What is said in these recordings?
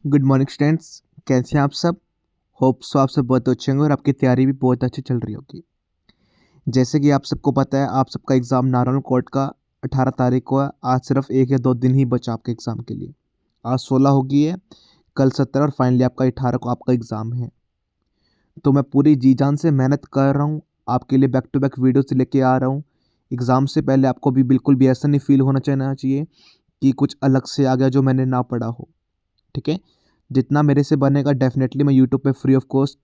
Good morning students, कैसे हैं आप सब। होप सो आप सब बहुत अच्छे होंगे और आपकी तैयारी भी बहुत अच्छी चल रही होगी। जैसे कि आप सबको पता है, आप सबका एग्ज़ाम नारायण कोर्ट का 18 तारीख को है। आज सिर्फ 1 या 2 दिन ही बचा आपके एग्ज़ाम के लिए। आज 16 हो गई है, कल 17 और फाइनली आपका 18 को आपका एग्ज़ाम है। तो मैं पूरी जी जान से मेहनत कर रहा हूँ, आपके लिए बैक टू बैक वीडियोस लेके आ रहा हूँ। एग्ज़ाम से पहले आपको भी बिल्कुल भी ऐसा नहीं फील होना चाहिए कि कुछ अलग से आ गया जो मैंने ना पढ़ा हो। ठीक है, जितना मेरे से बनेगा डेफिनेटली मैं यूट्यूब पे free of cost,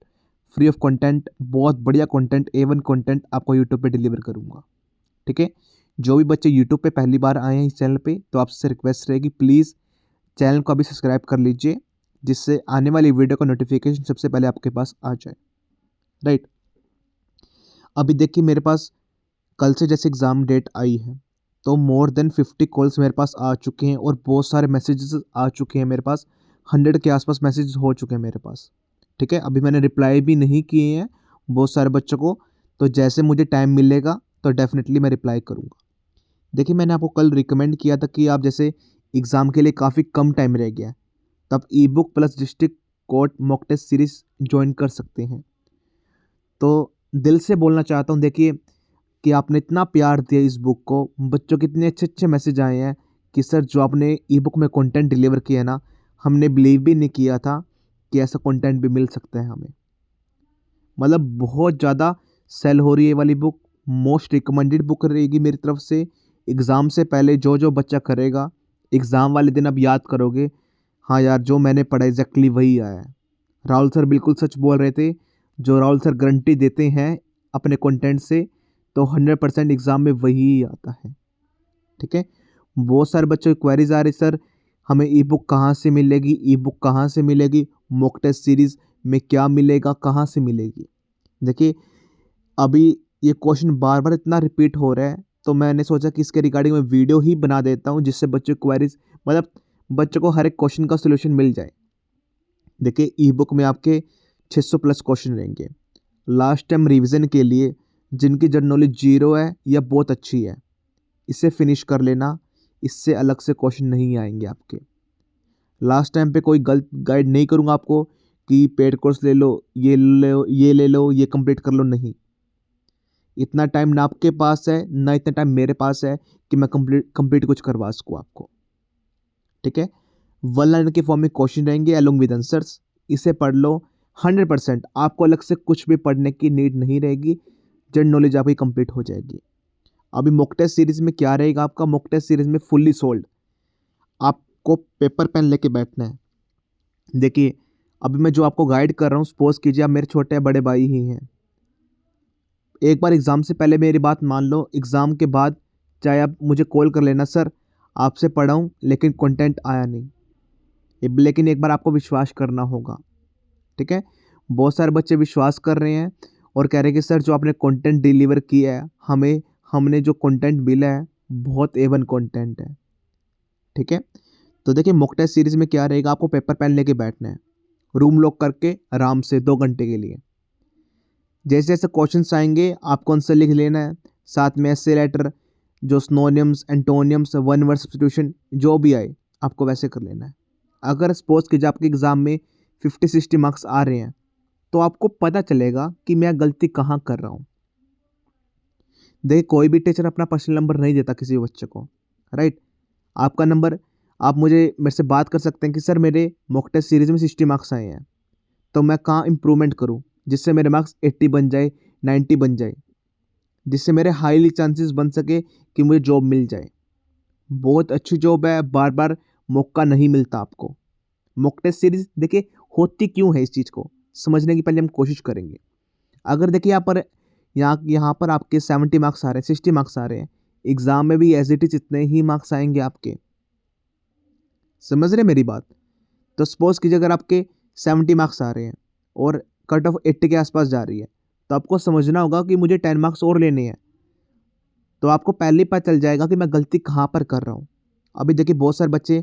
free of content, बहुत बढ़िया कंटेंट, A1 कंटेंट आपको यूट्यूब पे डिलीवर करूँगा। ठीक है, जो भी बच्चे यूट्यूब पे पहली बार आए हैं इस चैनल पे, तो आपसे रिक्वेस्ट रहेगी प्लीज़ चैनल को अभी सब्सक्राइब कर लीजिए, जिससे आने वाली वीडियो का नोटिफिकेशन सबसे पहले आपके पास आ जाए। राइट, अभी देखिए मेरे पास कल से जैसे एग्ज़ाम डेट आई है, तो मोर देन 50 कॉल्स मेरे पास आ चुके हैं और बहुत सारे मैसेजेस आ चुके हैं मेरे पास। 100 के आसपास मैसेजेस हो चुके हैं मेरे पास। ठीक है, अभी मैंने रिप्लाई भी नहीं किए हैं बहुत सारे बच्चों को, तो जैसे मुझे टाइम मिलेगा तो डेफिनेटली मैं रिप्लाई करूँगा। देखिए, मैंने आपको कल रिकमेंड किया था कि आप जैसे एग्ज़ाम के लिए काफ़ी कम टाइम रह गया है, तब ebook plus district court mock test series join कर सकते हैं। तो दिल से बोलना चाहता हूँ, देखिए कि आपने इतना प्यार दिया इस बुक को, बच्चों के इतने अच्छे-अच्छे मैसेज आए हैं कि सर जो आपने ई बुक में कंटेंट डिलीवर किया है ना, हमने बिलीव भी नहीं किया था कि ऐसा कंटेंट भी मिल सकता है हमें। मतलब बहुत ज़्यादा सेल हो रही है ये वाली बुक, मोस्ट रिकमेंडेड बुक रहेगी मेरी तरफ से। एग्ज़ाम से पहले जो बच्चा करेगा, एग्ज़ाम वाले दिन आप याद करोगे, हाँ यार जो मैंने पढ़ा एग्जैक्टली वही आया है। राहुल सर बिल्कुल सच बोल रहे थे, जो राहुल सर गारंटी देते हैं अपने कंटेंट से, तो 100% एग्ज़ाम में वही आता है। ठीक है, बहुत सारे बच्चों की क्वेरीज आ रही, सर हमें ई बुक कहाँ से मिलेगी, ई बुक कहाँ से मिलेगी, मॉक टेस्ट सीरीज़ में क्या मिलेगा, कहाँ से मिलेगी। देखिए, अभी ये क्वेश्चन बार बार इतना रिपीट हो रहा है, तो मैंने सोचा कि इसके रिगार्डिंग मैं वीडियो ही बना देता हूँ, जिससे बच्चों की क्वेरीज, मतलब बच्चों को हर एक क्वेश्चन का सोल्यूशन मिल जाए। देखिए, ई बुक में आपके 600 प्लस क्वेश्चन रहेंगे। लास्ट टाइम रिवीजन के लिए जिनकी जनरल नॉलेज 0 है या बहुत अच्छी है, इसे फिनिश कर लेना, इससे अलग से क्वेश्चन नहीं आएंगे आपके। लास्ट टाइम पे कोई गलत गाइड नहीं करूँगा आपको कि पेड कोर्स ले लो, ये ले लो, ये ले लो, ये कंप्लीट कर लो, नहीं। इतना टाइम ना आपके पास है, ना इतना टाइम मेरे पास है कि मैं कंप्लीट कुछ करवा सकूँ आपको। ठीक है, वन लाइन के फॉर्म में क्वेश्चन रहेंगे अलोंग विद आंसर्स, इसे पढ़ लो। 100% आपको अलग से कुछ भी पढ़ने की नीड नहीं रहेगी, जनरल नॉलेज आपकी कंप्लीट हो जाएगी। अभी मॉक टेस्ट सीरीज़ में क्या रहेगा आपका, मॉक टेस्ट सीरीज़ में फुल्ली सोल्ड, आपको पेपर पेन लेके बैठना है। देखिए, अभी मैं जो आपको गाइड कर रहा हूँ, सपोज कीजिए आप मेरे छोटे बड़े भाई ही हैं। एक बार एग्ज़ाम से पहले मेरी बात मान लो, एग्ज़ाम के बाद चाहे आप मुझे कॉल कर लेना, सर आपसे पढ़ा हूँ लेकिन कंटेंट आया नहीं। लेकिन एक बार आपको विश्वास करना होगा। ठीक है, बहुत सारे बच्चे विश्वास कर रहे हैं और कह रहे हैं कि सर जो आपने कंटेंट डिलीवर किया है, हमने जो कंटेंट मिला है बहुत A1 कंटेंट है। ठीक है, तो देखिए मॉक टेस्ट सीरीज़ में क्या रहेगा, आपको पेपर पेन लेके बैठना है, रूम लॉक करके आराम से 2 घंटे के लिए। जैसे जैसे क्वेश्चंस आएंगे आपको आंसर लिख लेना है, साथ में ऐसे लेटर, जो सिनोनिम्स, एंटोनियम्स, वन वर्ड सब्स्टिट्यूशन जो भी आए आपको वैसे कर लेना है। अगर सपोज कीजिए आपके एग्ज़ाम में 50-60 मार्क्स आ रहे हैं, तो आपको पता चलेगा कि मैं गलती कहाँ कर रहा हूँ। देखिए, कोई भी टीचर अपना पर्सनल नंबर नहीं देता किसी बच्चे को। राइट, आपका नंबर, आप मेरे से बात कर सकते हैं कि सर मेरे मॉक टेस्ट सीरीज़ में 60 मार्क्स आए हैं, तो मैं कहाँ इम्प्रूवमेंट करूँ जिससे मेरे मार्क्स 80 बन जाए, 90 बन जाए, जिससे मेरे हाईली चांसेस बन सके कि मुझे जॉब मिल जाए। बहुत अच्छी जॉब है, बार बार मौका नहीं मिलता आपको। मॉक टेस्ट सीरीज देखिए होती क्यों है, इस चीज़ को समझने की पहले हम कोशिश करेंगे। अगर देखिए यहाँ पर आपके 70 मार्क्स आ रहे हैं, 60 मार्क्स आ रहे हैं, एग्ज़ाम में भी एज इट इज़ इतने ही मार्क्स आएंगे आपके। समझ रहे मेरी बात। तो सपोज कीजिए अगर आपके 70 मार्क्स आ रहे हैं और कट ऑफ 80 के आसपास जा रही है, तो आपको समझना होगा कि मुझे 10 मार्क्स और लेने हैं। तो आपको पहले ही पता चल जाएगा कि मैं गलती कहाँ पर कर रहा हूँ। अभी देखिए, बहुत सारे बच्चे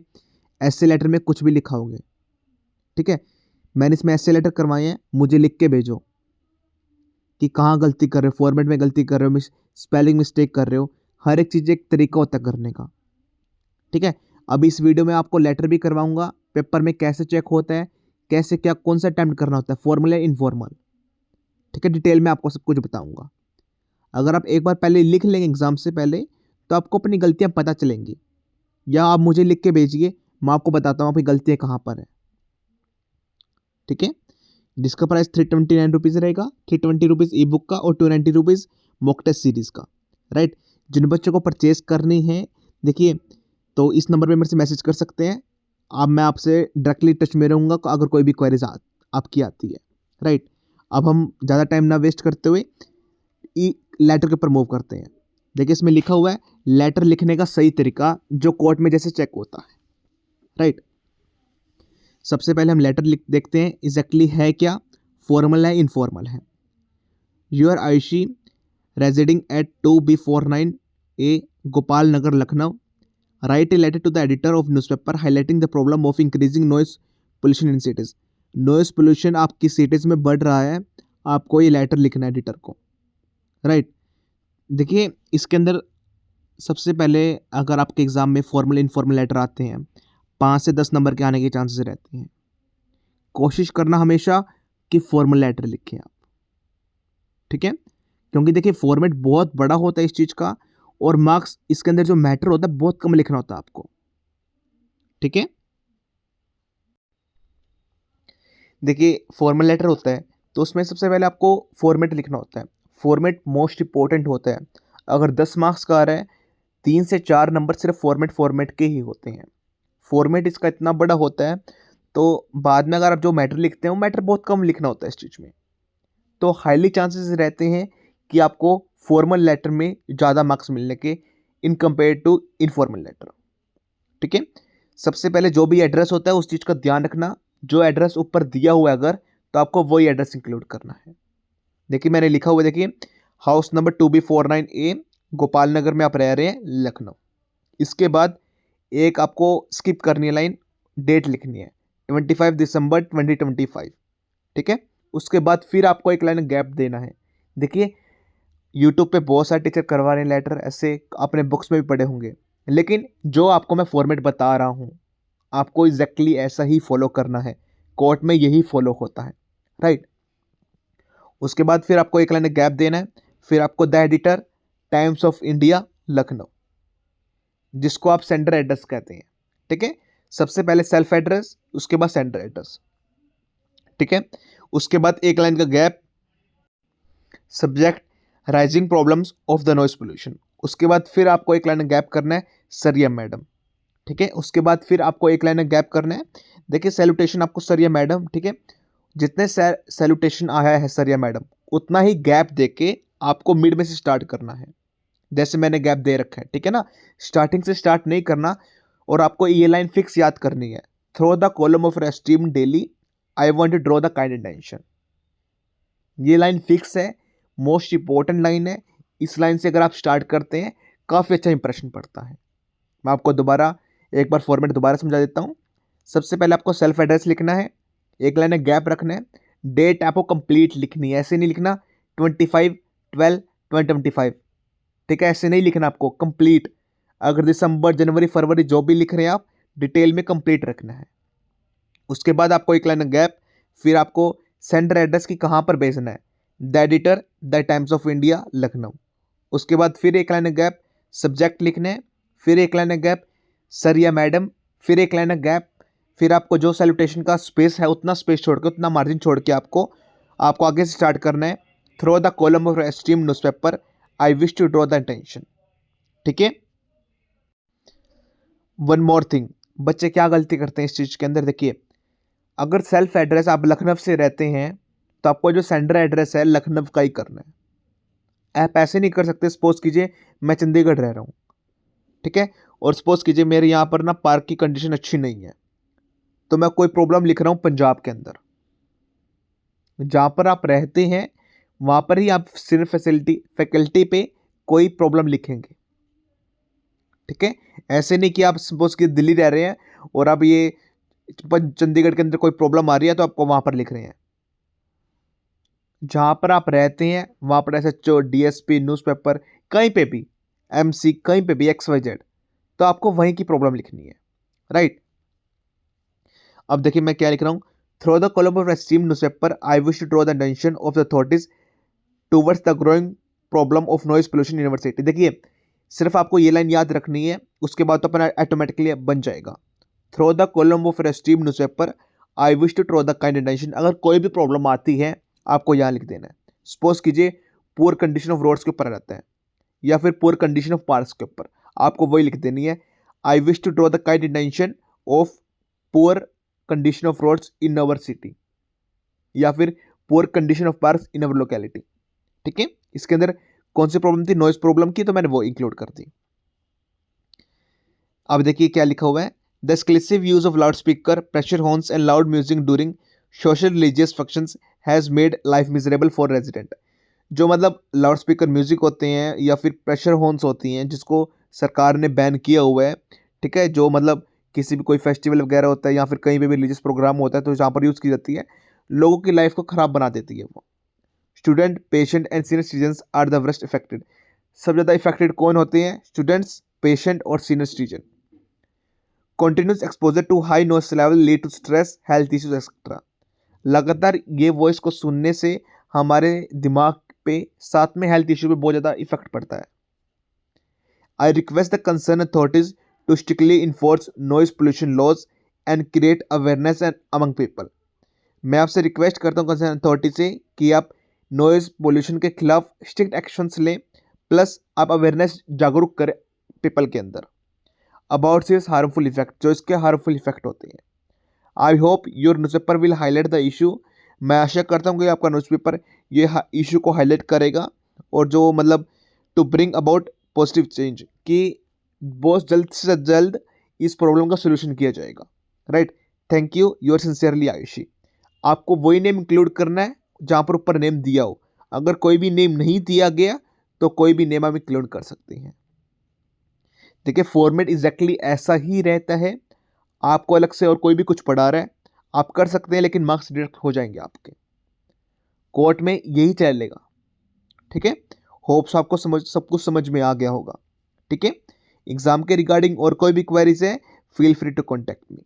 ऐसे लेटर में कुछ भी लिखा होंगे। ठीक है, मैंने इसमें ऐसे लेटर करवाए हैं, मुझे लिख के भेजो कि कहाँ गलती कर रहे हो, फॉर्मेट में गलती कर रहे हो, स्पेलिंग मिस्टेक कर रहे हो। हर एक चीज़ एक तरीका होता है करने का। ठीक है, अभी इस वीडियो में आपको लेटर भी करवाऊंगा पेपर में कैसे चेक होता है, कैसे क्या कौन सा अटेम्प्ट करना होता है, फॉर्मल या इनफॉर्मल, ठीक है। डिटेल में आपको सब कुछ बताऊंगा। अगर आप एक बार पहले लिख लेंगे एग्जाम से पहले तो आपको अपनी गलतियां पता चलेंगी, या आप मुझे लिख के भेजिए, मैं आपको बताता हूँ आपकी गलतियां कहाँ पर है, ठीक है। जिसका प्राइस 329 रुपीज़ रहेगा, 320 रुपीज़ ई बुक का और 290 रुपीज़ मॉक टेस्ट सीरीज़ का, राइट। जिन बच्चों को परचेज करनी है, देखिए, तो इस नंबर पे मेरे से मैसेज कर सकते हैं। अब मैं आपसे डायरेक्टली टच में रहूँगा अगर कोई भी क्वेरीज आपकी आती है, राइट। अब हम ज़्यादा टाइम ना वेस्ट करते हुए ई लेटर के ऊपर मूव करते हैं। देखिए इसमें लिखा हुआ है लेटर लिखने का सही तरीका जो कोर्ट में जैसे चेक होता है, राइट। सबसे पहले हम लेटर लिख देखते हैं एग्जैक्टली है क्या, फॉर्मल है इनफॉर्मल है। You're Aishi residing at 2B49 A Gopal Nagar Lucknow, write a letter to the editor of newspaper highlighting the problem of increasing noise pollution in cities. Noise pollution आपकी सिटीज़ में बढ़ रहा है, आपको ये लेटर लिखना है एडिटर को, राइट। देखिए इसके अंदर सबसे पहले अगर आपके एग्जाम में फॉर्मल इनफॉर्मल लेटर आते हैं 5 से 10 नंबर के आने के चांसेस रहते हैं। कोशिश करना हमेशा कि फॉर्मल लेटर लिखें आप, ठीक है, क्योंकि देखिए फॉर्मेट बहुत बड़ा होता है इस चीज़ का, और मार्क्स इसके अंदर जो मैटर होता है बहुत कम लिखना होता है आपको, ठीक है। देखिए फॉर्मल लेटर होता है तो उसमें सबसे पहले आपको फॉर्मेट लिखना होता है। फॉर्मेट मोस्ट इंपॉर्टेंट होता है। अगर 10 मार्क्स का आ रहा है 3 से 4 नंबर सिर्फ फॉर्मेट के ही होते हैं। फॉर्मेट इसका इतना बड़ा होता है तो बाद में अगर आप जो मैटर लिखते हैं वो मैटर बहुत कम लिखना होता है इस चीज़ में, तो हाईली चांसेस रहते हैं कि आपको फॉर्मल लेटर में ज़्यादा मार्क्स मिलने के in compare to informal letter, ठीक है। सबसे पहले जो भी एड्रेस होता है उस चीज़ का ध्यान रखना, जो एड्रेस ऊपर दिया हुआ है अगर, तो आपको वही एड्रेस इंक्लूड करना है। देखिए मैंने लिखा हुआ है, देखिए house number 2B49 A Gopal नगर में आप रह रहे हैं लखनऊ। इसके बाद एक आपको स्किप करनी है लाइन, डेट लिखनी है 25 दिसंबर 2025, ठीक है। उसके बाद फिर आपको एक लाइन गैप देना है। देखिए यूट्यूब पे बहुत सारे टीचर करवा रहे हैं लेटर, ऐसे अपने बुक्स में भी पढ़े होंगे, लेकिन जो आपको मैं फॉर्मेट बता रहा हूँ आपको एग्जैक्टली ऐसा ही फॉलो करना है। कोर्ट में यही फॉलो होता है, राइट। उसके बाद फिर आपको एक लाइन गैप देना है, फिर आपको the editor times of India Lucknow, जिसको आप सेंडर एड्रेस कहते हैं, ठीक है। सबसे पहले सेल्फ एड्रेस, उसके बाद सेंडर एड्रेस, ठीक है। उसके बाद एक लाइन का gap, subject rising problems of the noise pollution. उसके बाद फिर आपको एक लाइन गैप करना है सरिया मैडम, ठीक है। उसके बाद फिर आपको एक लाइन गैप करना है, देखिए सैल्यूटेशन आपको सरिया मैडम, ठीक है। जितने सैल्यूटेशन आया है सरिया मैडम उतना ही गैप दे के आपको मिड में से स्टार्ट करना है, जैसे मैंने गैप दे रखा है, ठीक है ना। स्टार्टिंग से स्टार्ट नहीं करना, और आपको ये लाइन फिक्स याद करनी है, through the column of esteemed daily I want to draw the kind attention. ये लाइन फिक्स है, मोस्ट इंपॉर्टेंट लाइन है। इस लाइन से अगर आप स्टार्ट करते हैं काफ़ी अच्छा इंप्रेशन पड़ता है। मैं आपको दोबारा एक बार फॉर्मेट दोबारा समझा देता हूँ। सबसे पहले आपको सेल्फ एड्रेस लिखना है, एक लाइन में गैप रखना है, डेट आपको कंप्लीट लिखनी है, ऐसे नहीं लिखना 25/12/2025, ठीक है, ऐसे नहीं लिखना, आपको कंप्लीट। अगर दिसंबर जनवरी फरवरी जो भी लिख रहे हैं आप डिटेल में कंप्लीट रखना है। उसके बाद आपको एक लाइन गैप, फिर आपको सेंडर एड्रेस की कहाँ पर भेजना है, the editor the times of India Lucknow. उसके बाद फिर एक लाइन गैप, सब्जेक्ट लिखना है, फिर एक लाइन गैप सरिया मैडम, फिर एक लाइन गैप, फिर आपको जो सैल्यूटेशन का स्पेस है उतना स्पेस छोड़ के, उतना मार्जिन छोड़ के आपको आगे से स्टार्ट करना है, through the column of esteem newspaper I wish to draw the attention, ठीक है। वन मोर थिंग, बच्चे क्या गलती करते हैं इस चीज़ के अंदर, देखिए अगर सेल्फ एड्रेस आप लखनऊ से रहते हैं तो आपको जो सेंडर एड्रेस है लखनऊ का ही करना है। आप ऐसे नहीं कर सकते, सपोज कीजिए मैं चंडीगढ़ रह रहा हूँ, ठीक है, और सपोज कीजिए मेरे यहाँ पर ना पार्क की कंडीशन अच्छी नहीं है, तो मैं कोई प्रॉब्लम लिख रहा हूँ पंजाब के अंदर, जहाँ पर आप रहते हैं वहाँ पर ही आप सिर्फ फैकल्टी पे कोई प्रॉब्लम लिखेंगे, ठीक है। ऐसे नहीं कि आप सपोज कि दिल्ली रह रहे हैं और अब ये चंडीगढ़ के अंदर कोई प्रॉब्लम आ रही है तो आपको वहाँ पर लिख रहे हैं। जहाँ पर आप रहते हैं वहाँ पर SHO DSP न्यूज़पेपर कहीं पे भी MC कहीं पे भी XYZ, तो आपको वहीं की प्रॉब्लम लिखनी है, राइट। अब देखिए मैं क्या लिख रहा हूँ, through the column of esteem newspaper I wish to draw the attention of the authorities towards the growing problem of noise pollution university. देखिए सिर्फ आपको ये लाइन याद रखनी है, उसके बाद तो अपना ऑटोमेटिकली बन जाएगा। Through the column of esteem newspaper I wish to draw the kind attention. अगर कोई भी प्रॉब्लम आती है आपको यहाँ लिख देना है। सपोज कीजिए पुअर कंडीशन ऑफ रोड्स के ऊपर रहता है या फिर पुअर कंडीशन ऑफ पार्क्स के ऊपर, आपको वही लिख देनी है, I wish to draw the kind attention of poor condition of roads in our city, या फिर poor condition of parks in our locality. ठीक है, इसके अंदर कौन सी प्रॉब्लम थी, नॉइज प्रॉब्लम की, तो मैंने वो इंक्लूड कर दी। अब देखिए क्या लिखा हुआ है, the exclusive use of loud speaker, pressure horns and loud music during social religious functions has made life miserable for resident. जो मतलब लाउड स्पीकर म्यूजिक होते हैं या फिर प्रेशर हॉर्न्स होती हैं जिसको सरकार ने बैन किया हुआ है, ठीक है, जो मतलब किसी भी कोई फेस्टिवल वगैरह होता है या फिर कहीं पे भी रिलीजियस प्रोग्राम होता है तो जहाँ पर यूज़ की जाती है, लोगों की लाइफ को ख़राब बना देती है वो। Student, patient and senior citizens are the worst affected. सबसे ज़्यादा इफेक्टेड कौन होते हैं, स्टूडेंट्स, पेशेंट और senior citizen. Continuous exposure to high noise level lead to stress, health issues etcetera. लगातार ये वॉइस को सुनने से हमारे दिमाग पे साथ में हेल्थ इशू पे बहुत ज़्यादा इफेक्ट पड़ता है। I request the concern authorities to strictly enforce noise pollution laws and create awareness and among people. मैं आपसे रिक्वेस्ट करता हूँ कंसर्न अथॉरिटी से कि आप नॉइज पोल्यूशन के खिलाफ स्ट्रिक्ट एक्शंस लें, प्लस आप अवेयरनेस जागरूक करें पीपल के अंदर अबाउट दिस हार्मफुल इफेक्ट, जो इसके हार्मफुल इफेक्ट होते हैं। I hope your newspaper will highlight the issue. मैं आशा करता हूँ कि आपका न्यूज़पेपर ये इशू को हाईलाइट करेगा और जो मतलब to bring about positive change, कि बहुत जल्द से जल्द इस प्रॉब्लम का सोल्यूशन किया जाएगा। Right, thank you, your sincerely Ayushi. आपको वही नेम इंक्लूड करना है जहाँ पर ऊपर नेम दिया हो। अगर कोई भी नेम नहीं दिया गया तो कोई भी नेम आप इंक्लूड कर सकते हैं। देखिए फॉर्मेट एग्जैक्टली ऐसा ही रहता है, आपको अलग से और कोई भी कुछ पढ़ा रहा है आप कर सकते हैं, लेकिन मार्क्स डिडक्ट हो जाएंगे आपके। कोर्ट में यही चलेगा। ठीक है, होप्स आपको सब कुछ समझ में आ गया होगा। ठीक है, एग्जाम के रिगार्डिंग और कोई भी क्वेरीज है, feel free to contact me.